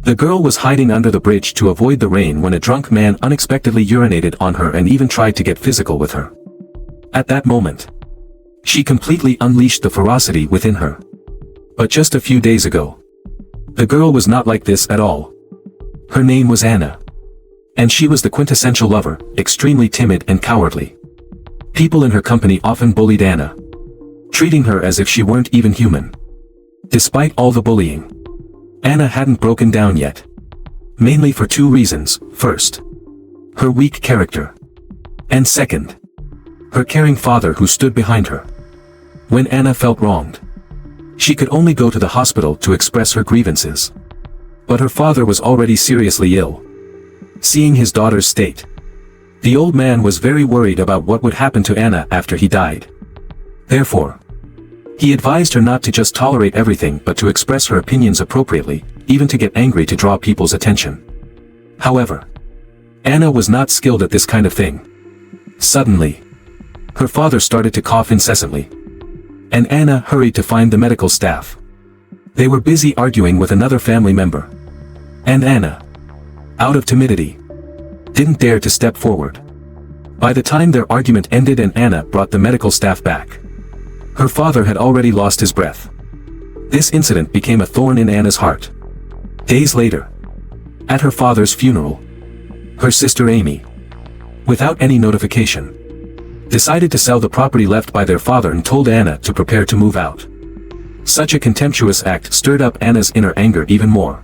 The girl was hiding under the bridge to avoid the rain when a drunk man unexpectedly urinated on her and even tried to get physical with her. At that moment, she completely unleashed the ferocity within her. But just a few days ago, the girl was not like this at all. Her name was Anna. And she was the quintessential lover, extremely timid and cowardly. People in her company often bullied Anna, treating her as if she weren't even human. Despite all the bullying, Anna hadn't broken down yet. Mainly for two reasons. First, her weak character. And second, her caring father who stood behind her. When Anna felt wronged, she could only go to the hospital to express her grievances. But her father was already seriously ill. Seeing his daughter's state, the old man was very worried about what would happen to Anna after he died. Therefore, he advised her not to just tolerate everything but to express her opinions appropriately, even to get angry to draw people's attention. However, Anna was not skilled at this kind of thing. Suddenly, her father started to cough incessantly, and Anna hurried to find the medical staff. They were busy arguing with another family member, and Anna, out of timidity, didn't dare to step forward. By the time their argument ended and Anna brought the medical staff back, her father had already lost his breath. This incident became a thorn in Anna's heart. Days later, at her father's funeral, her sister Amy, without any notification, decided to sell the property left by their father and told Anna to prepare to move out. Such a contemptuous act stirred up Anna's inner anger even more.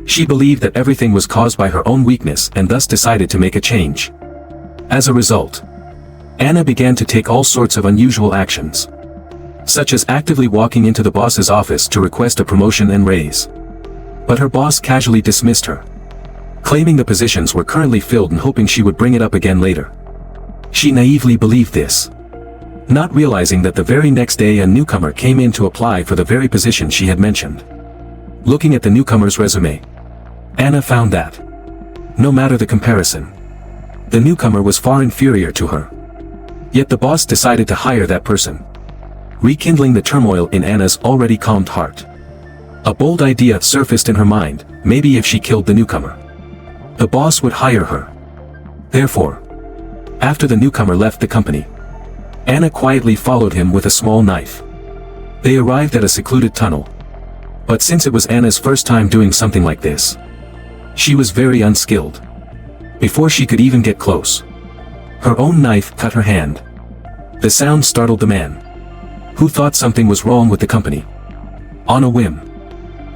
She believed that everything was caused by her own weakness and thus decided to make a change. As a result, Anna began to take all sorts of unusual actions, such as actively walking into the boss's office to request a promotion and raise. But her boss casually dismissed her, claiming the positions were currently filled and hoping she would bring it up again later. She naively believed this, not realizing that the very next day a newcomer came in to apply for the very position she had mentioned. Looking at the newcomer's resume, Anna found that, no matter the comparison, the newcomer was far inferior to her. Yet the boss decided to hire that person, rekindling the turmoil in Anna's already calmed heart. A bold idea surfaced in her mind: maybe if she killed the newcomer, the boss would hire her. Therefore, after the newcomer left the company, Anna quietly followed him with a small knife. They arrived at a secluded tunnel. But since it was Anna's first time doing something like this, she was very unskilled. Before she could even get close, her own knife cut her hand. The sound startled the man, who thought something was wrong with the company. On a whim,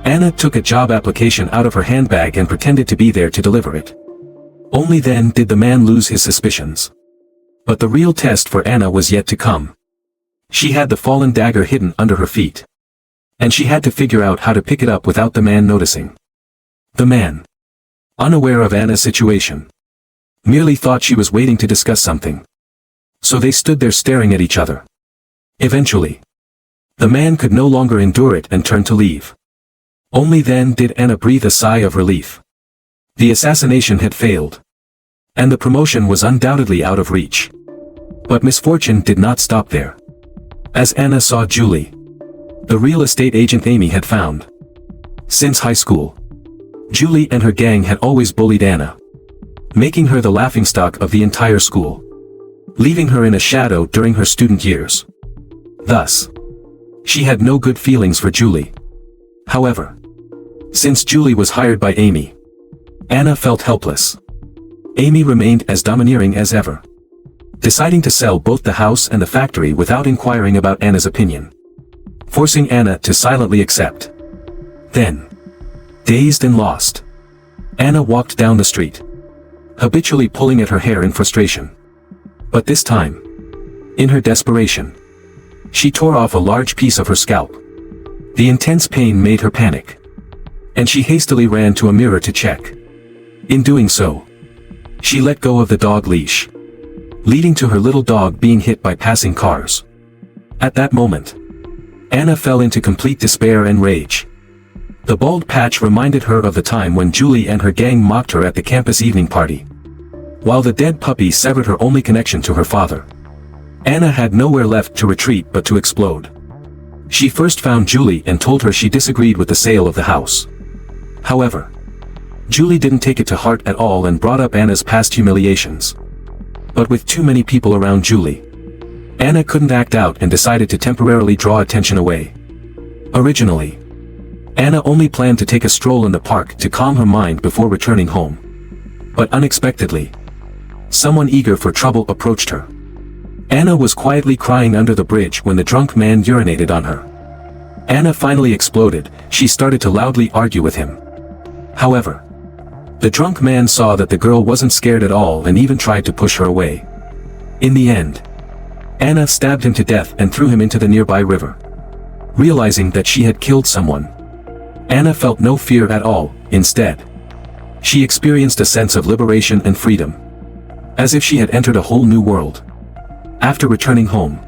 Anna took a job application out of her handbag and pretended to be there to deliver it. Only then did the man lose his suspicions. But the real test for Anna was yet to come. She had the fallen dagger hidden under her feet, and she had to figure out how to pick it up without the man noticing. The man, unaware of Anna's situation, merely thought she was waiting to discuss something. So they stood there staring at each other. Eventually, the man could no longer endure it and turned to leave. Only then did Anna breathe a sigh of relief. The assassination had failed, and the promotion was undoubtedly out of reach. But misfortune did not stop there. As Anna saw Julie, the real estate agent Amy had found. Since high school, Julie and her gang had always bullied Anna, making her the laughingstock of the entire school, leaving her in a shadow during her student years. Thus, she had no good feelings for Julie. However, since Julie was hired by Amy, Anna felt helpless. Amy remained as domineering as ever, deciding to sell both the house and the factory without inquiring about Anna's opinion, forcing Anna to silently accept. Then, dazed and lost, Anna walked down the street, habitually pulling at her hair in frustration. But this time, in her desperation, she tore off a large piece of her scalp. The intense pain made her panic, and she hastily ran to a mirror to check. In doing so, she let go of the dog leash, leading to her little dog being hit by passing cars. At that moment, Anna fell into complete despair and rage. The bald patch reminded her of the time when Julie and her gang mocked her at the campus evening party, while the dead puppy severed her only connection to her father. Anna had nowhere left to retreat but to explode. She first found Julie and told her she disagreed with the sale of the house. However, Julie didn't take it to heart at all and brought up Anna's past humiliations. But with too many people around Julie, Anna couldn't act out and decided to temporarily draw attention away. Originally, Anna only planned to take a stroll in the park to calm her mind before returning home. But unexpectedly, someone eager for trouble approached her. Anna was quietly crying under the bridge when the drunk man urinated on her. Anna finally exploded. She started to loudly argue with him. However, the drunk man saw that the girl wasn't scared at all and even tried to push her away. In the end, Anna stabbed him to death and threw him into the nearby river. Realizing that she had killed someone, Anna felt no fear at all. Instead, she experienced a sense of liberation and freedom, as if she had entered a whole new world. After returning home,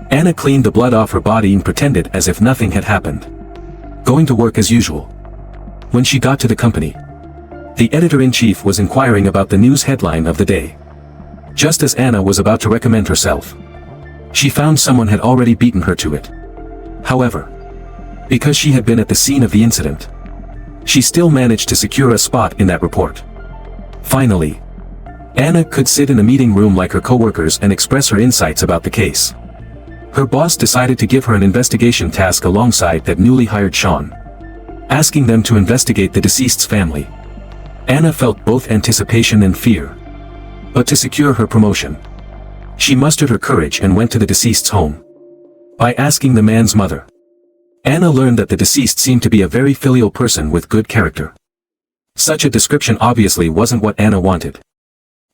Anna cleaned the blood off her body and pretended as if nothing had happened, going to work as usual. When she got to the company, the editor-in-chief was inquiring about the news headline of the day. Just as Anna was about to recommend herself, she found someone had already beaten her to it. However, because she had been at the scene of the incident, she still managed to secure a spot in that report. Finally, Anna could sit in a meeting room like her coworkers and express her insights about the case. Her boss decided to give her an investigation task alongside that newly hired Sean, asking them to investigate the deceased's family. Anna felt both anticipation and fear. But to secure her promotion, she mustered her courage and went to the deceased's home. By asking the man's mother, Anna learned that the deceased seemed to be a very filial person with good character. Such a description obviously wasn't what Anna wanted,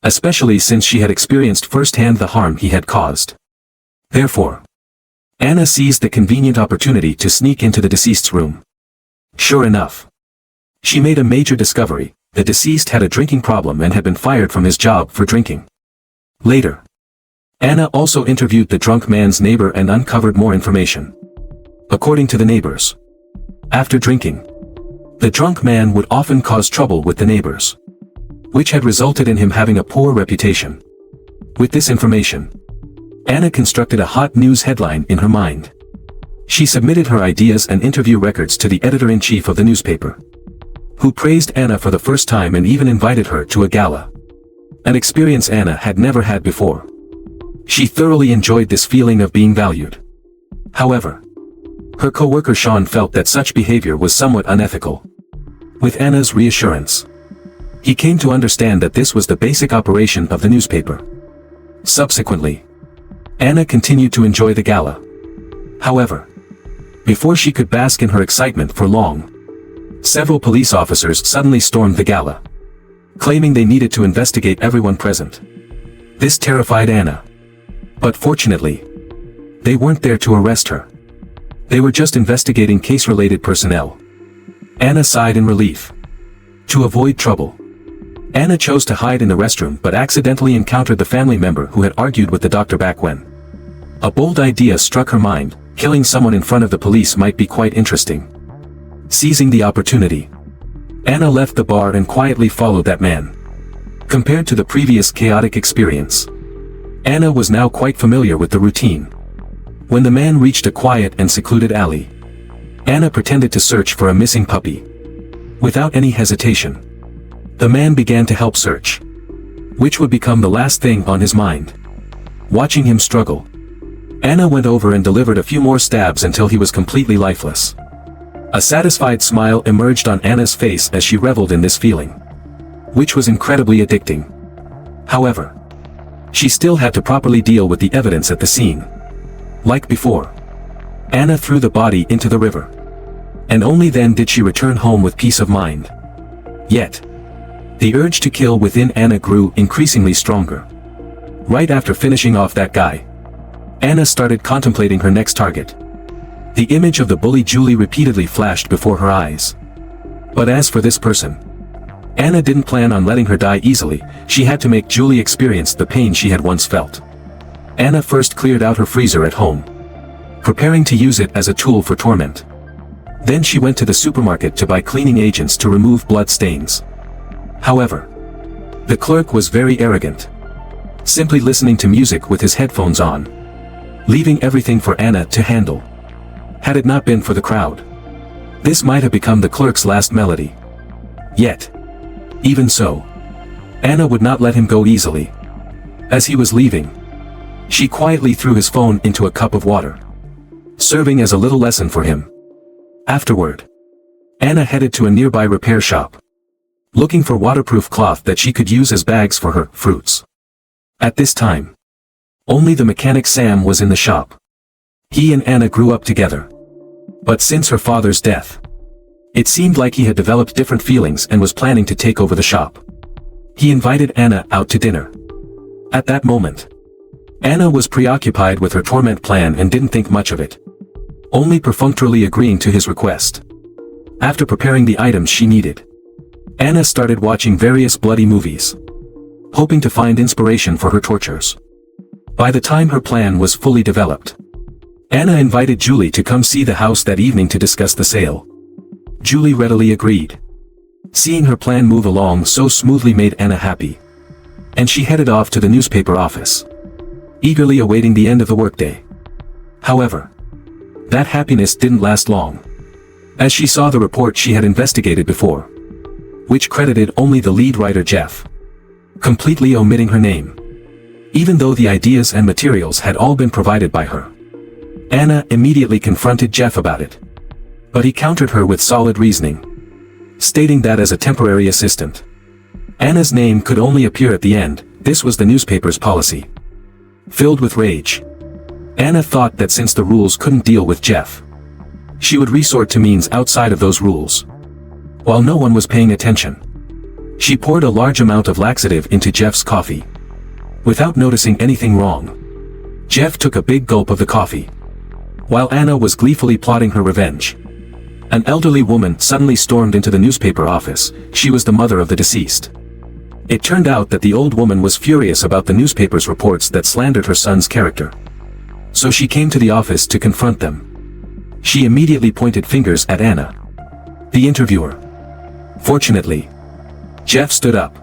especially since she had experienced firsthand the harm he had caused. Therefore, Anna seized the convenient opportunity to sneak into the deceased's room. Sure enough, she made a major discovery. The deceased had a drinking problem and had been fired from his job for drinking. Later, Anna also interviewed the drunk man's neighbor and uncovered more information. According to the neighbors, after drinking, the drunk man would often cause trouble with the neighbors, which had resulted in him having a poor reputation. With this information, Anna constructed a hot news headline in her mind. She submitted her ideas and interview records to the editor-in-chief of the newspaper, who praised Anna for the first time and even invited her to a gala, an experience Anna had never had before. She thoroughly enjoyed this feeling of being valued. However, her co-worker Sean felt that such behavior was somewhat unethical. With Anna's reassurance, he came to understand that this was the basic operation of the newspaper. Subsequently, Anna continued to enjoy the gala. However, before she could bask in her excitement for long, several police officers suddenly stormed the gala, claiming they needed to investigate everyone present. This terrified Anna. But fortunately, they weren't there to arrest her. They were just investigating case-related personnel. Anna sighed in relief. To avoid trouble, Anna chose to hide in the restroom but accidentally encountered the family member who had argued with the doctor back when. A bold idea struck her mind. Killing someone in front of the police might be quite interesting. Seizing the opportunity, Anna left the bar and quietly followed that man. Compared to the previous chaotic experience, Anna was now quite familiar with the routine. When the man reached a quiet and secluded alley, Anna pretended to search for a missing puppy. Without any hesitation, the man began to help search, which would become the last thing on his mind. Watching him struggle, Anna went over and delivered a few more stabs until he was completely lifeless. A satisfied smile emerged on Anna's face as she reveled in this feeling, which was incredibly addicting. However, she still had to properly deal with the evidence at the scene. Like before, Anna threw the body into the river, and only then did she return home with peace of mind. Yet, the urge to kill within Anna grew increasingly stronger. Right after finishing off that guy, Anna started contemplating her next target. The image of the bully Julie repeatedly flashed before her eyes. But as for this person, Anna didn't plan on letting her die easily. She had to make Julie experience the pain she had once felt. Anna first cleared out her freezer at home, preparing to use it as a tool for torment. Then she went to the supermarket to buy cleaning agents to remove blood stains. However, the clerk was very arrogant, simply listening to music with his headphones on, leaving everything for Anna to handle. Had it not been for the crowd, this might have become the clerk's last melody. Yet, Even so, Anna would not let him go easily. As he was leaving, she quietly threw his phone into a cup of water, serving as a little lesson for him. Afterward, Anna headed to a nearby repair shop, looking for waterproof cloth that she could use as bags for her fruits. At this time, only the mechanic Sam was in the shop. He and Anna grew up together. But since her father's death, it seemed like he had developed different feelings and was planning to take over the shop. He invited Anna out to dinner. At that moment, Anna was preoccupied with her torment plan and didn't think much of it, only perfunctorily agreeing to his request. After preparing the items she needed, Anna started watching various bloody movies, hoping to find inspiration for her tortures. By the time her plan was fully developed, Anna invited Julie to come see the house that evening to discuss the sale. Julie readily agreed. Seeing her plan move along so smoothly made Anna happy, and she headed off to the newspaper office, eagerly awaiting the end of the workday. However, that happiness didn't last long, as she saw the report she had investigated before, which credited only the lead writer Jeff, completely omitting her name, even though the ideas and materials had all been provided by her. Anna immediately confronted Jeff about it, but he countered her with solid reasoning, stating that as a temporary assistant, Anna's name could only appear at the end. This was the newspaper's policy. Filled with rage, Anna thought that since the rules couldn't deal with Jeff, she would resort to means outside of those rules. While no one was paying attention, she poured a large amount of laxative into Jeff's coffee. Without noticing anything wrong, Jeff took a big gulp of the coffee. While Anna was gleefully plotting her revenge, an elderly woman suddenly stormed into the newspaper office. She was the mother of the deceased. It turned out that the old woman was furious about the newspaper's reports that slandered her son's character. So she came to the office to confront them. She immediately pointed fingers at Anna, the interviewer. Fortunately, Jeff stood up,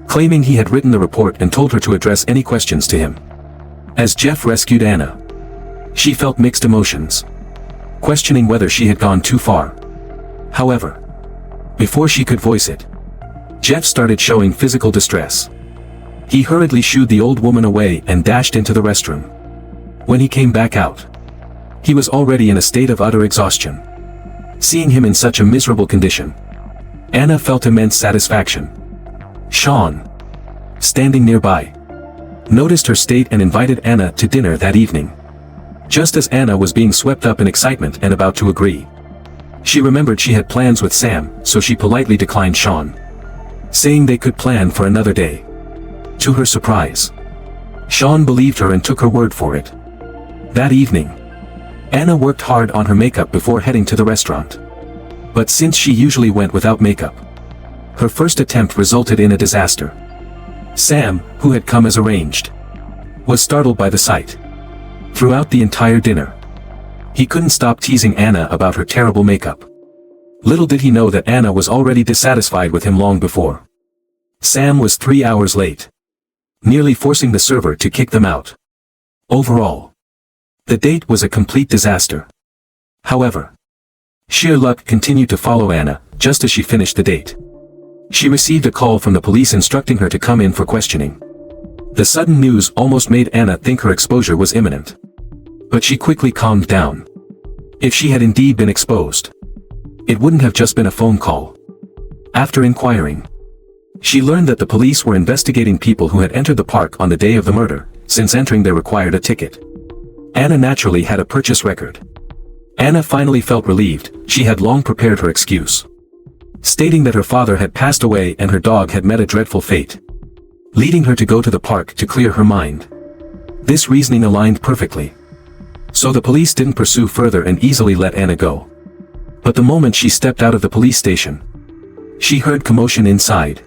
claiming he had written the report and told her to address any questions to him. As Jeff rescued Anna, she felt mixed emotions, questioning whether she had gone too far. However, before she could voice it, Jeff started showing physical distress. He hurriedly shooed the old woman away and dashed into the restroom. When he came back out, he was already in a state of utter exhaustion. Seeing him in such a miserable condition, Anna felt immense satisfaction. Sean, standing nearby, noticed her state and invited Anna to dinner that evening. Just as Anna was being swept up in excitement and about to agree, she remembered she had plans with Sam, so she politely declined Sean, saying they could plan for another day. To her surprise, Sean believed her and took her word for it. That evening, Anna worked hard on her makeup before heading to the restaurant. But since she usually went without makeup, her first attempt resulted in a disaster. Sam, who had come as arranged, was startled by the sight. Throughout the entire dinner, he couldn't stop teasing Anna about her terrible makeup. Little did he know that Anna was already dissatisfied with him long before. Sam was 3 hours late, nearly forcing the server to kick them out. Overall, the date was a complete disaster. However, sheer luck continued to follow Anna. Just as she finished the date, she received a call from the police instructing her to come in for questioning. The sudden news almost made Anna think her exposure was imminent. But she quickly calmed down. If she had indeed been exposed, it wouldn't have just been a phone call. After inquiring, she learned that the police were investigating people who had entered the park on the day of the murder, since entering they required a ticket. Anna naturally had a purchase record. Anna finally felt relieved. She had long prepared her excuse, stating that her father had passed away and her dog had met a dreadful fate, leading her to go to the park to clear her mind. This reasoning aligned perfectly. So the police didn't pursue further and easily let Anna go. But the moment she stepped out of the police station, she heard commotion inside.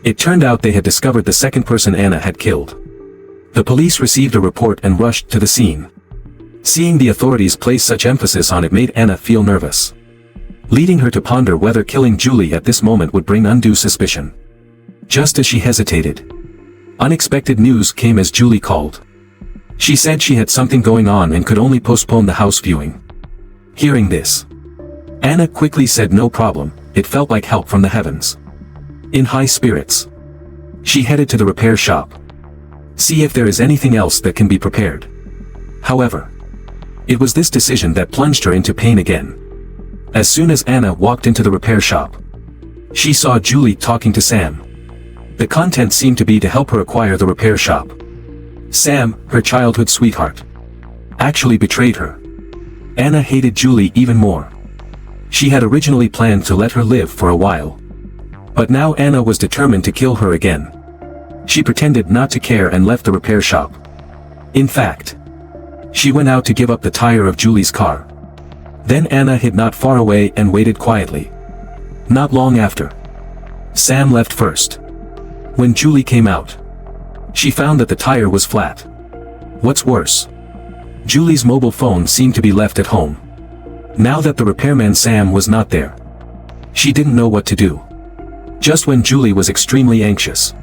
It turned out they had discovered the second person Anna had killed. The police received a report and rushed to the scene. Seeing the authorities place such emphasis on it made Anna feel nervous, leading her to ponder whether killing Julie at this moment would bring undue suspicion. Just as she hesitated, unexpected news came as Julie called. She said she had something going on and could only postpone the house viewing. Hearing this, Anna quickly said no problem. It felt like help from the heavens. In high spirits, she headed to the repair shop. See if there is anything else that can be prepared. However, it was this decision that plunged her into pain again. As soon as Anna walked into the repair shop, she saw Julie talking to Sam. The content seemed to be to help her acquire the repair shop. Sam, her childhood sweetheart, actually betrayed her. Anna hated Julie even more. She had originally planned to let her live for a while. But now Anna was determined to kill her again. She pretended not to care and left the repair shop. In fact, she went out to give up the tire of Julie's car. Then Anna hid not far away and waited quietly. Not long after, Sam left first. When Julie came out, she found that the tire was flat. What's worse, Julie's mobile phone seemed to be left at home. Now that the repairman Sam was not there, she didn't know what to do. Just when Julie was extremely anxious,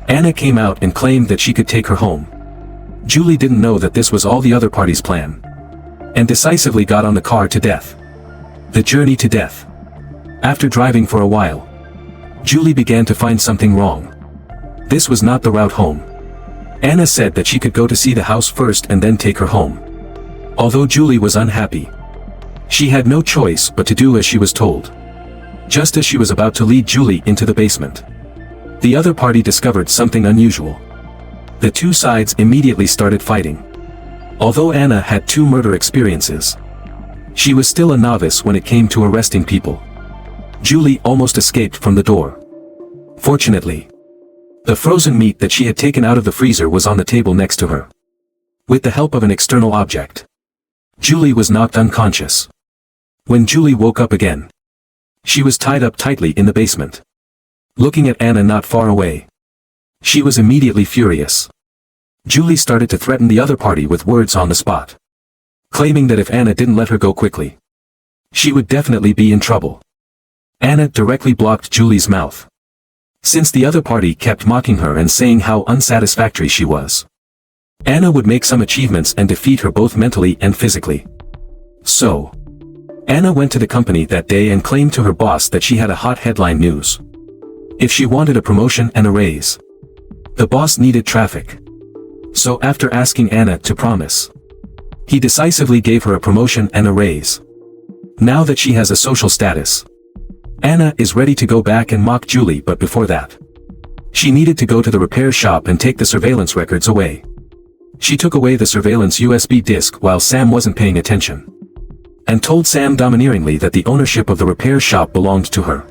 Anna came out and claimed that she could take her home. Julie didn't know that this was all the other party's plan, and decisively got on the car to death. The journey to death. After driving for a while, Julie began to find something wrong. This was not the route home. Anna said that she could go to see the house first and then take her home. Although Julie was unhappy, she had no choice but to do as she was told. Just as she was about to lead Julie into the basement, the other party discovered something unusual. The two sides immediately started fighting. Although Anna had 2 murder experiences, she was still a novice when it came to arresting people. Julie almost escaped from the door. Fortunately, the frozen meat that she had taken out of the freezer was on the table next to her. With the help of an external object, Julie was knocked unconscious. When Julie woke up again, she was tied up tightly in the basement. Looking at Anna not far away, she was immediately furious. Julie started to threaten the other party with words on the spot, claiming that if Anna didn't let her go quickly, she would definitely be in trouble. Anna directly blocked Julie's mouth, since the other party kept mocking her and saying how unsatisfactory she was. Anna would make some achievements and defeat her both mentally and physically. So, Anna went to the company that day and claimed to her boss that she had a hot headline news. If she wanted a promotion and a raise, the boss needed traffic. So after asking Anna to promise, he decisively gave her a promotion and a raise. Now that she has a social status, Anna is ready to go back and mock Julie, but before that, she needed to go to the repair shop and take the surveillance records away. She took away the surveillance USB disk while Sam wasn't paying attention, and told Sam domineeringly that the ownership of the repair shop belonged to her,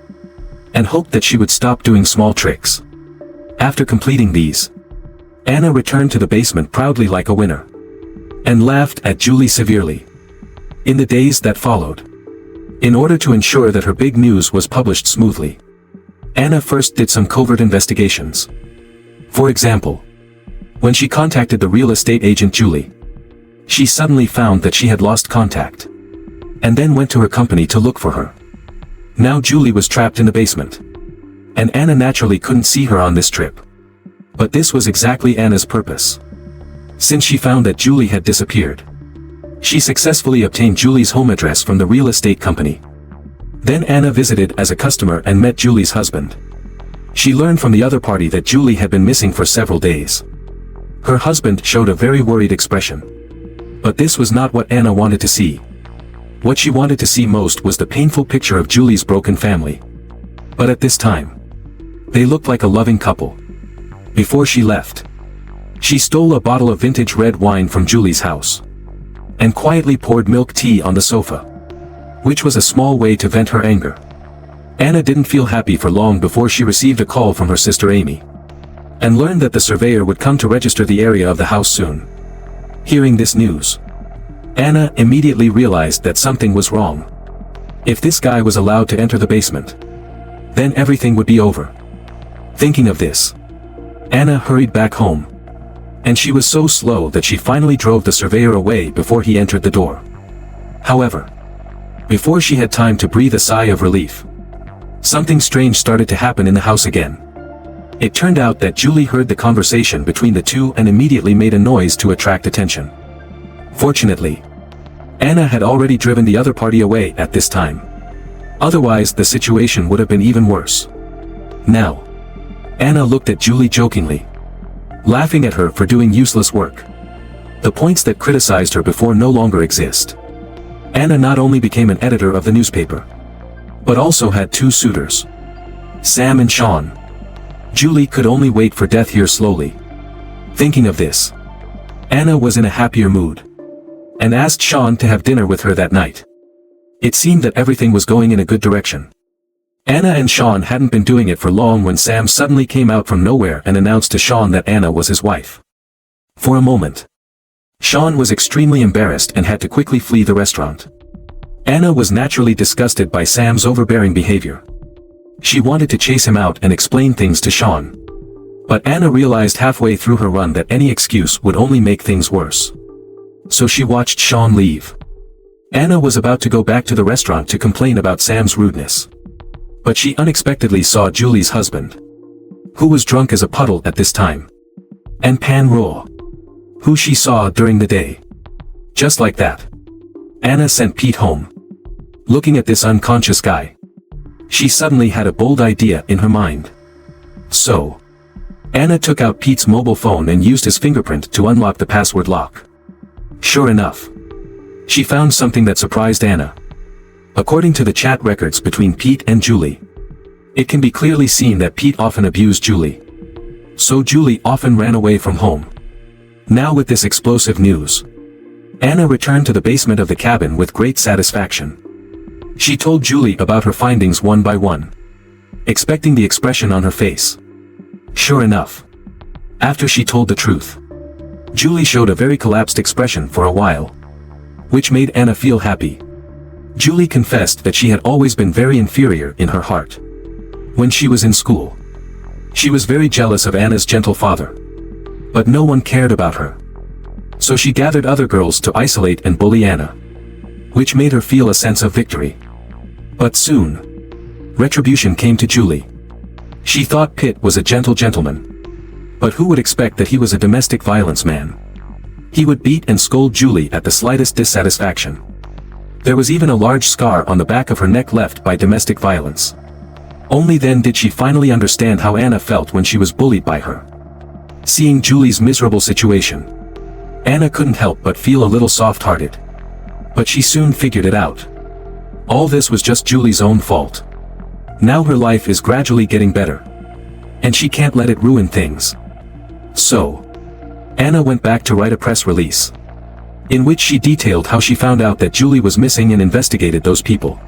and hoped that she would stop doing small tricks. After completing these, Anna returned to the basement proudly like a winner, and laughed at Julie severely. In the days that followed, in order to ensure that her big news was published smoothly, Anna first did some covert investigations. For example, when she contacted the real estate agent Julie, she suddenly found that she had lost contact, and then went to her company to look for her. Now Julie was trapped in the basement, and Anna naturally couldn't see her on this trip. But this was exactly Anna's purpose. Since she found that Julie had disappeared, she successfully obtained Julie's home address from the real estate company. Then Anna visited as a customer and met Julie's husband. She learned from the other party that Julie had been missing for several days. Her husband showed a very worried expression. But this was not what Anna wanted to see. What she wanted to see most was the painful picture of Julie's broken family. But at this time, they looked like a loving couple. Before she left, she stole a bottle of vintage red wine from Julie's house, and quietly poured milk tea on the sofa, which was a small way to vent her anger. Anna didn't feel happy for long before she received a call from her sister Amy, and learned that the surveyor would come to register the area of the house soon. Hearing this news, Anna immediately realized that something was wrong. If this guy was allowed to enter the basement, then everything would be over. Thinking of this, Anna hurried back home, and she was so slow that she finally drove the surveyor away before he entered the door. However, before she had time to breathe a sigh of relief, something strange started to happen in the house again. It turned out that Julie heard the conversation between the two and immediately made a noise to attract attention. Fortunately, Anna had already driven the other party away at this time. Otherwise, the situation would have been even worse. Now, Anna looked at Julie jokingly, laughing at her for doing useless work. The points that criticized her before no longer exist. Anna not only became an editor of the newspaper, but also had two suitors, Sam and Sean. Julie could only wait for death here slowly. Thinking of this, Anna was in a happier mood, and asked Sean to have dinner with her that night. It seemed that everything was going in a good direction. Anna and Sean hadn't been doing it for long when Sam suddenly came out from nowhere and announced to Sean that Anna was his wife. For a moment, Sean was extremely embarrassed and had to quickly flee the restaurant. Anna was naturally disgusted by Sam's overbearing behavior. She wanted to chase him out and explain things to Sean. But Anna realized halfway through her run that any excuse would only make things worse. So she watched Sean leave. Anna was about to go back to the restaurant to complain about Sam's rudeness. But she unexpectedly saw Julie's husband, who was drunk as a puddle at this time, and Pan Raw, who she saw during the day. Just like that, Anna sent Pete home. Looking at this unconscious guy, she suddenly had a bold idea in her mind. So, Anna took out Pete's mobile phone and used his fingerprint to unlock the password lock. Sure enough, she found something that surprised Anna. According to the chat records between Pete and Julie, it can be clearly seen that Pete often abused Julie. So Julie often ran away from home. Now with this explosive news, Anna returned to the basement of the cabin with great satisfaction. She told Julie about her findings one by one, expecting the expression on her face. Sure enough, after she told the truth, Julie showed a very collapsed expression for a while, which made Anna feel happy. Julie confessed that she had always been very inferior in her heart. When she was in school, she was very jealous of Anna's gentle father. But no one cared about her. So she gathered other girls to isolate and bully Anna, which made her feel a sense of victory. But soon, retribution came to Julie. She thought Pitt was a gentle gentleman. But who would expect that he was a domestic violence man? He would beat and scold Julie at the slightest dissatisfaction. There was even a large scar on the back of her neck left by domestic violence. Only then did she finally understand how Anna felt when she was bullied by her. Seeing Julie's miserable situation, Anna couldn't help but feel a little soft-hearted. But she soon figured it out. All this was just Julie's own fault. Now her life is gradually getting better, and she can't let it ruin things. So, Anna went back to write a press release, in which she detailed how she found out that Julie was missing and investigated those people.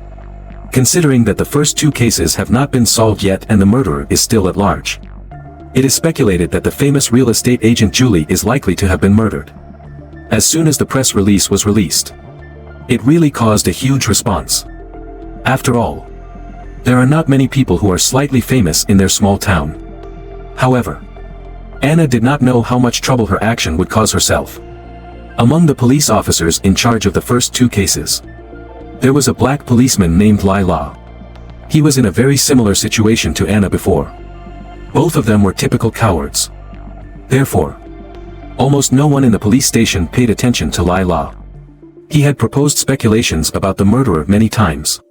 Considering that the first two cases have not been solved yet and the murderer is still at large, it is speculated that the famous real estate agent Julie is likely to have been murdered. As soon as the press release was released, it really caused a huge response. After all, there are not many people who are slightly famous in their small town. However, Anna did not know how much trouble her action would cause herself. Among the police officers in charge of the first two cases, there was a black policeman named Lila. He was in a very similar situation to Anna before. Both of them were typical cowards. Therefore, almost no one in the police station paid attention to Lila. He had proposed speculations about the murderer many times,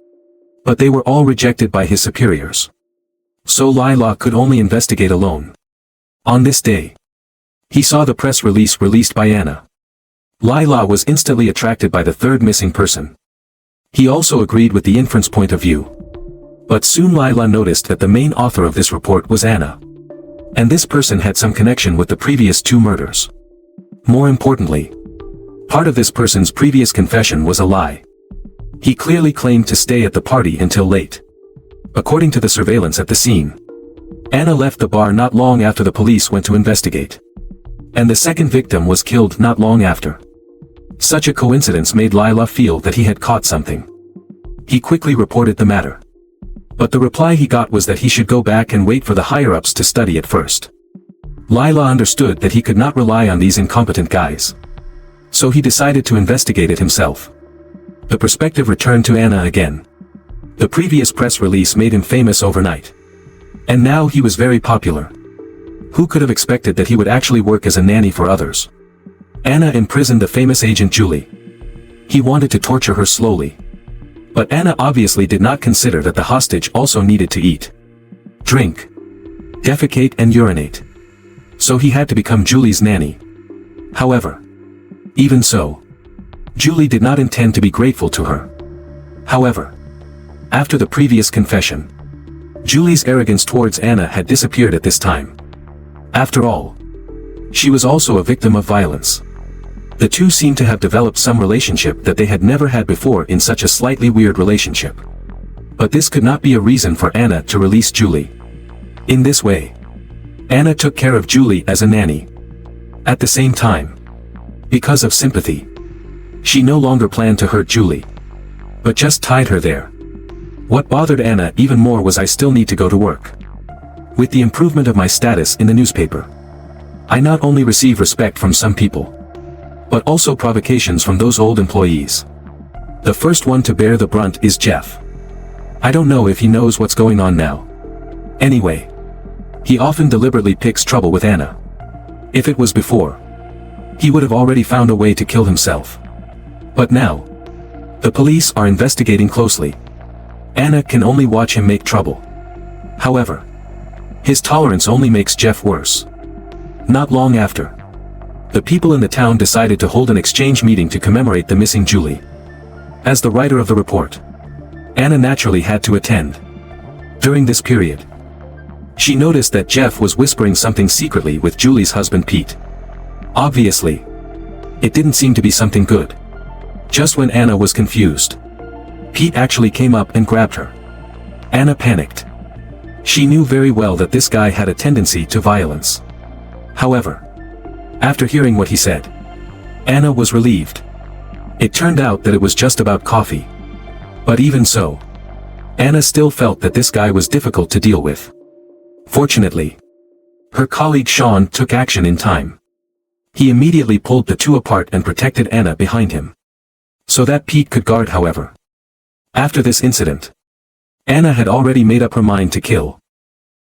but they were all rejected by his superiors. So Lila could only investigate alone. On this day, he saw the press release released by Anna. Lila was instantly attracted by the third missing person. He also agreed with the inference point of view. But soon Lila noticed that the main author of this report was Anna. And this person had some connection with the previous two murders. More importantly, part of this person's previous confession was a lie. He clearly claimed to stay at the party until late. According to the surveillance at the scene, Anna left the bar not long after the police went to investigate. And the second victim was killed not long after. Such a coincidence made Lila feel that he had caught something. He quickly reported the matter. But the reply he got was that he should go back and wait for the higher-ups to study it first. Lila understood that he could not rely on these incompetent guys. So he decided to investigate it himself. The perspective returned to Anna again. The previous press release made him famous overnight. And now he was very popular. Who could have expected that he would actually work as a nanny for others? Anna imprisoned the famous agent Julie. He wanted to torture her slowly. But Anna obviously did not consider that the hostage also needed to eat, drink, defecate and urinate. So he had to become Julie's nanny. However, even so, Julie did not intend to be grateful to her. However, after the previous confession, Julie's arrogance towards Anna had disappeared at this time. After all, she was also a victim of violence. The two seemed to have developed some relationship that they had never had before in such a slightly weird relationship. But this could not be a reason for Anna to release Julie. In this way, Anna took care of Julie as a nanny. At the same time, because of sympathy, she no longer planned to hurt Julie, but just tied her there. What bothered Anna even more was I still need to go to work. With the improvement of my status in the newspaper, I not only receive respect from some people, but also provocations from those old employees. The first one to bear the brunt is Jeff. I don't know if he knows what's going on now. Anyway, he often deliberately picks trouble with Anna. If it was before, he would have already found a way to kill himself. But now, the police are investigating closely. Anna can only watch him make trouble. However, his tolerance only makes Jeff worse. Not long after, the people in the town decided to hold an exchange meeting to commemorate the missing Julie. As the writer of the report, Anna naturally had to attend. During this period, she noticed that Jeff was whispering something secretly with Julie's husband Pete. Obviously, it didn't seem to be something good. Just when Anna was confused, Pete actually came up and grabbed her. Anna panicked. She knew very well that this guy had a tendency to violence. However, after hearing what he said, Anna was relieved. It turned out that it was just about coffee. But even so, Anna still felt that this guy was difficult to deal with. Fortunately, her colleague Sean took action in time. He immediately pulled the two apart and protected Anna behind him, so that Pete could guard. However, after this incident, Anna had already made up her mind to kill.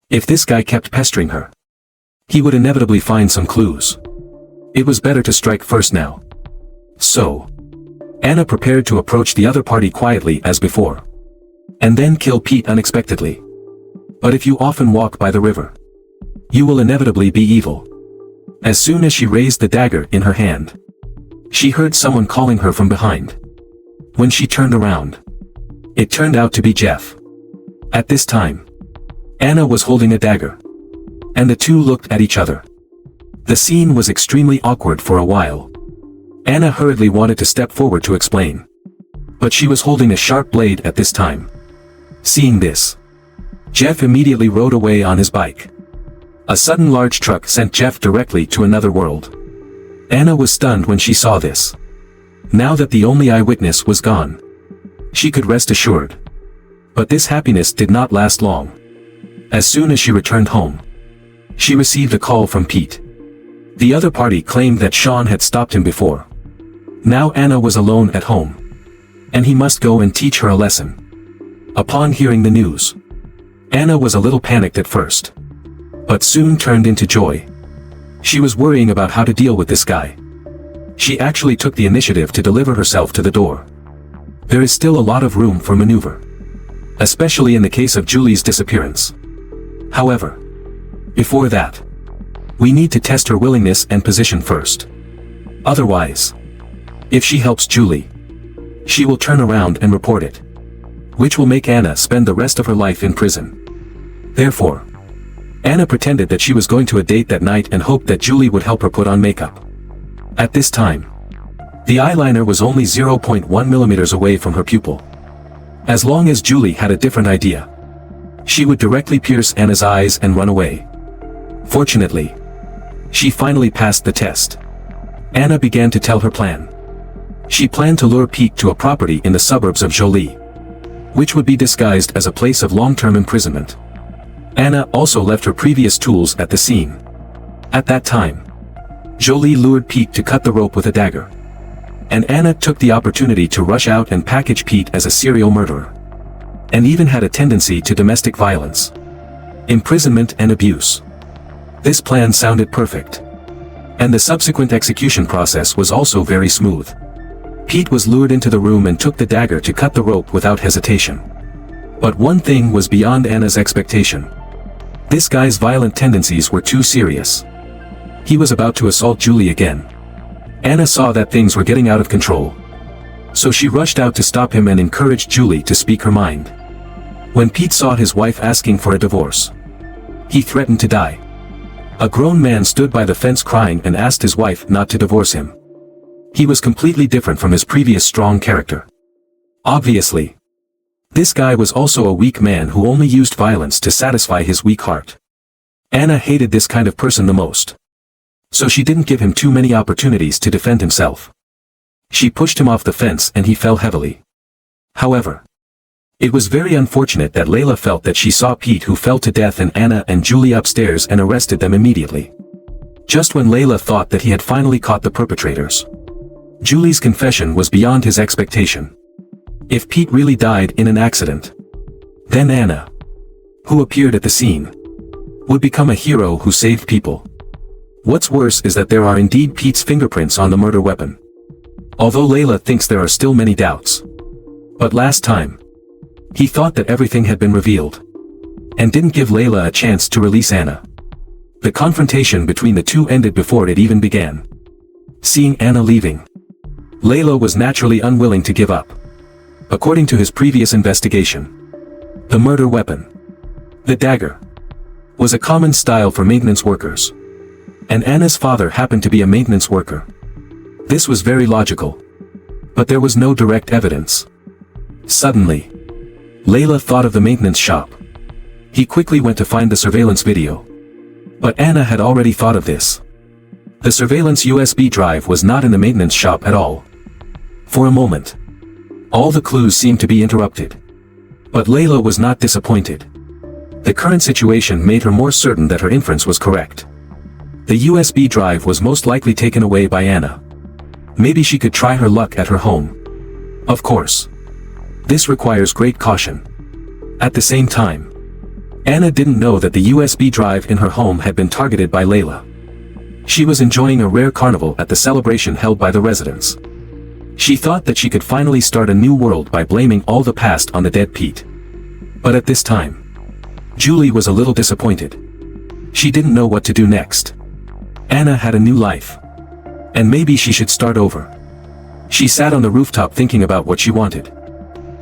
If this guy kept pestering her, he would inevitably find some clues. It was better to strike first now. So, Anna prepared to approach the other party quietly as before, and then kill Pete unexpectedly. But if you often walk by the river, you will inevitably be evil. As soon as she raised the dagger in her hand, she heard someone calling her from behind. When she turned around, it turned out to be Jeff. At this time, Anna was holding a dagger, and the two looked at each other. The scene was extremely awkward for a while. Anna hurriedly wanted to step forward to explain, but she was holding a sharp blade at this time. Seeing this, Jeff immediately rode away on his bike. A sudden large truck sent Jeff directly to another world. Anna was stunned when she saw this. Now that the only eyewitness was gone, she could rest assured. But this happiness did not last long. As soon as she returned home, she received a call from Pete. The other party claimed that Sean had stopped him before. Now Anna was alone at home, and he must go and teach her a lesson. Upon hearing the news, Anna was a little panicked at first, but soon turned into joy. She was worrying about how to deal with this guy. She actually took the initiative to deliver herself to the door. There is still a lot of room for maneuver, especially in the case of Julie's disappearance. However, before that, we need to test her willingness and position first. Otherwise, if she helps Julie, she will turn around and report it, which will make Anna spend the rest of her life in prison. Therefore, Anna pretended that she was going to a date that night and hoped that Julie would help her put on makeup. At this time, the eyeliner was only 0.1 millimeters away from her pupil. As long as Julie had a different idea, she would directly pierce Anna's eyes and run away. Fortunately, she finally passed the test. Anna began to tell her plan. She planned to lure Pete to a property in the suburbs of Jolie, which would be disguised as a place of long-term imprisonment. Anna also left her previous tools at the scene. At that time, Jolie lured Pete to cut the rope with a dagger, and Anna took the opportunity to rush out and package Pete as a serial murderer, and even had a tendency to domestic violence, imprisonment and abuse. This plan sounded perfect, and the subsequent execution process was also very smooth. Pete was lured into the room and took the dagger to cut the rope without hesitation. But one thing was beyond Anna's expectation. This guy's violent tendencies were too serious. He was about to assault Julie again. Anna saw that things were getting out of control. So she rushed out to stop him and encouraged Julie to speak her mind. When Pete saw his wife asking for a divorce, he threatened to die. A grown man stood by the fence crying and asked his wife not to divorce him. He was completely different from his previous strong character. Obviously, this guy was also a weak man who only used violence to satisfy his weak heart. Anna hated this kind of person the most. So she didn't give him too many opportunities to defend himself. She pushed him off the fence and he fell heavily. However, it was very unfortunate that Layla felt that she saw Pete, who fell to death, and Anna and Julie upstairs, and arrested them immediately. Just when Layla thought that he had finally caught the perpetrators, Julie's confession was beyond his expectation. If Pete really died in an accident, then Anna, who appeared at the scene, would become a hero who saved people. What's worse is that there are indeed Pete's fingerprints on the murder weapon. Although Layla thinks there are still many doubts. But last time, he thought that everything had been revealed, and didn't give Layla a chance to release Anna. The confrontation between the two ended before it even began. Seeing Anna leaving, Layla was naturally unwilling to give up. According to his previous investigation, the murder weapon, the dagger, was a common style for maintenance workers. And Anna's father happened to be a maintenance worker. This was very logical. But there was no direct evidence. Suddenly, Layla thought of the maintenance shop. He quickly went to find the surveillance video. But Anna had already thought of this. The surveillance USB drive was not in the maintenance shop at all. For a moment, all the clues seemed to be interrupted. But Layla was not disappointed. The current situation made her more certain that her inference was correct. The USB drive was most likely taken away by Anna. Maybe she could try her luck at her home. Of course, this requires great caution. At the same time, Anna didn't know that the USB drive in her home had been targeted by Layla. She was enjoying a rare carnival at the celebration held by the residents. She thought that she could finally start a new world by blaming all the past on the dead Pete. But at this time, Julie was a little disappointed. She didn't know what to do next. Anna had a new life. And maybe she should start over. She sat on the rooftop thinking about what she wanted.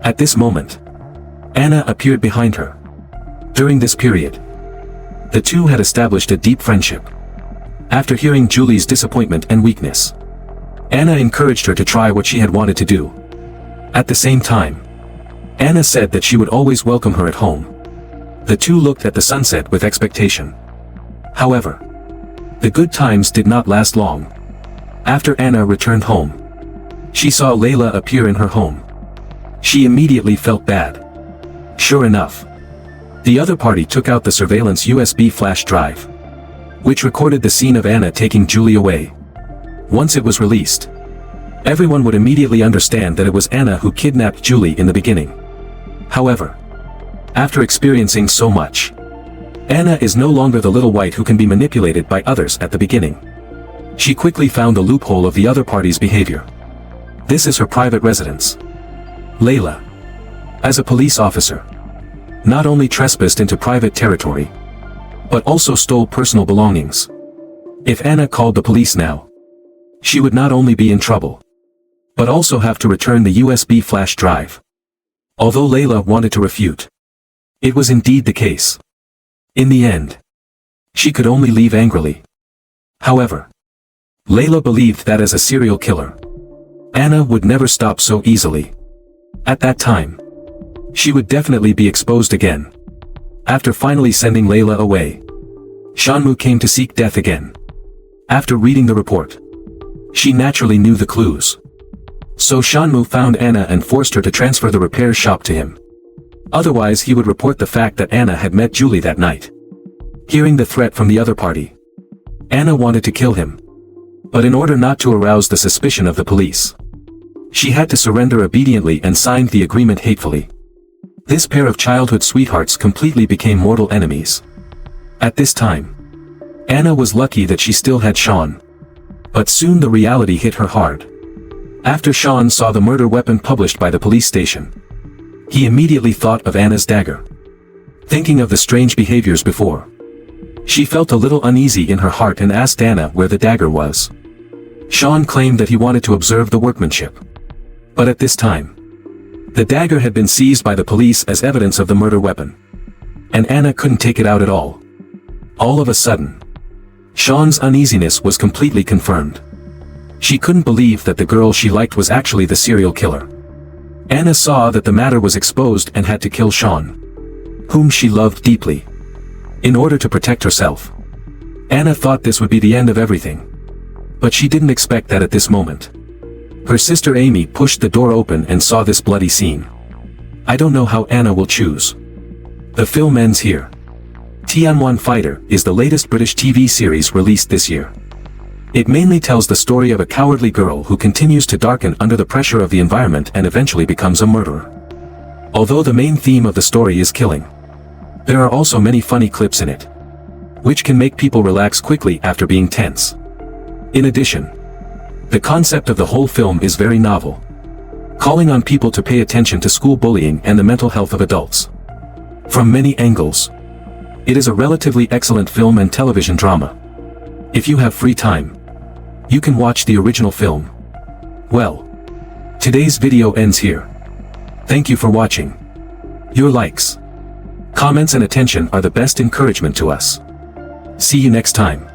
At this moment, Anna appeared behind her. During this period, the two had established a deep friendship. After hearing Julie's disappointment and weakness, Anna encouraged her to try what she had wanted to do. At the same time, Anna said that she would always welcome her at home. The two looked at the sunset with expectation. However, the good times did not last long. After Anna returned home, she saw Layla appear in her home. She immediately felt bad. Sure enough, the other party took out the surveillance USB flash drive, which recorded the scene of Anna taking Julie away. Once it was released, everyone would immediately understand that it was Anna who kidnapped Julie in the beginning. However, after experiencing so much, Anna is no longer the little white who can be manipulated by others at the beginning. She quickly found the loophole of the other party's behavior. This is her private residence. Layla, as a police officer, not only trespassed into private territory, but also stole personal belongings. If Anna called the police now, she would not only be in trouble, but also have to return the USB flash drive. Although Layla wanted to refute, it was indeed the case. In the end, she could only leave angrily. However, Layla believed that as a serial killer, Anna would never stop so easily. At that time, she would definitely be exposed again. After finally sending Layla away, Shanmu came to seek death again. After reading the report, she naturally knew the clues. So Shanmu found Anna and forced her to transfer the repair shop to him. Otherwise he would report the fact that Anna had met Julie that night. Hearing the threat from the other party, Anna wanted to kill him. But in order not to arouse the suspicion of the police, she had to surrender obediently and signed the agreement hatefully. This pair of childhood sweethearts completely became mortal enemies. At this time, Anna was lucky that she still had Sean. But soon the reality hit her hard. After Sean saw the murder weapon published by the police station, he immediately thought of Anna's dagger. Thinking of the strange behaviors before, She felt a little uneasy in her heart and asked Anna where the dagger was. Sean claimed that he wanted to observe the workmanship. But at this time, the dagger had been seized by the police as evidence of the murder weapon. And Anna couldn't take it out at all. All of a sudden, Sean's uneasiness was completely confirmed. She couldn't believe that the girl she liked was actually the serial killer. Anna saw that the matter was exposed and had to kill Sean, whom she loved deeply, in order to protect herself. Anna thought this would be the end of everything. But she didn't expect that at this moment. Her sister Amy pushed the door open and saw this bloody scene. I don't know how Anna will choose. The film ends here. Tianwan Fighter is the latest British TV series released this year. It mainly tells the story of a cowardly girl who continues to darken under the pressure of the environment and eventually becomes a murderer. Although the main theme of the story is killing, there are also many funny clips in it, which can make people relax quickly after being tense. In addition, the concept of the whole film is very novel, calling on people to pay attention to school bullying and the mental health of adults. From many angles, it is a relatively excellent film and television drama. If you have free time, you can watch the original film. Well, today's video ends here. Thank you for watching. Your likes, comments and attention are the best encouragement to us. See you next time.